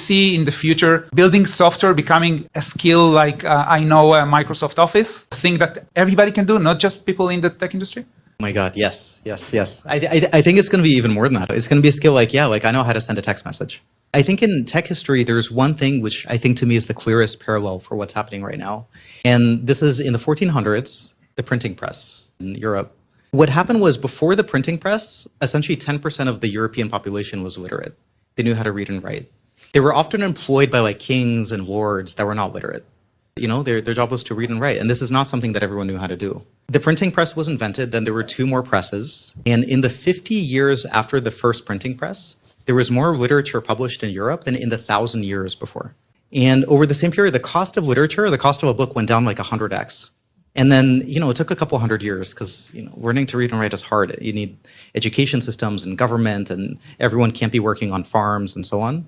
see in the future building software becoming a skill like I know Microsoft Office, thing that everybody can do, not just people in the tech industry? Oh my God, yes. I think it's going to be even more than that. It's going to be a skill like I know how to send a text message. I think in tech history, there's one thing which I think to me is the clearest parallel for what's happening right now. And this is in the 1400s, the printing press in Europe. What happened was before the printing press, essentially 10% of the European population was literate. They knew how to read and write. They were often employed by like kings and lords that were not literate. You know, their job was to read and write. And this is not something that everyone knew how to do. The printing press was invented. Then there were two more presses. And in the 50 years after the first printing press, there was more literature published in Europe than in the 1,000 years before. And over the same period, the cost of literature, the cost of a book went down like 100x. And then, it took a couple hundred years because, learning to read and write is hard. You need education systems and government, and everyone can't be working on farms and so on.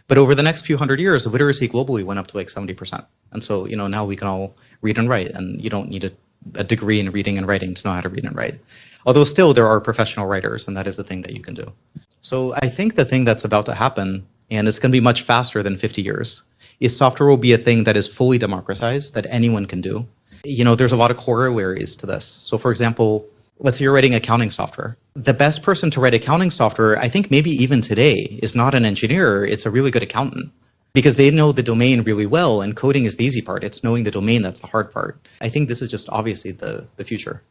But over the next few hundred years, literacy globally went up to like 70%. And so, now we can all read and write, and you don't need a degree in reading and writing to know how to read and write. Although still there are professional writers, and that is the thing that you can do. So I think the thing that's about to happen, and it's going to be much faster than 50 years, is software will be a thing that is fully democratized, that anyone can do. There's a lot of corollaries to this. So for example, let's say you're writing accounting software. The best person to write accounting software, I think maybe even today, is not an engineer, it's a really good accountant. Because they know the domain really well, and coding is the easy part. It's knowing the domain that's the hard part. I think this is just obviously the future.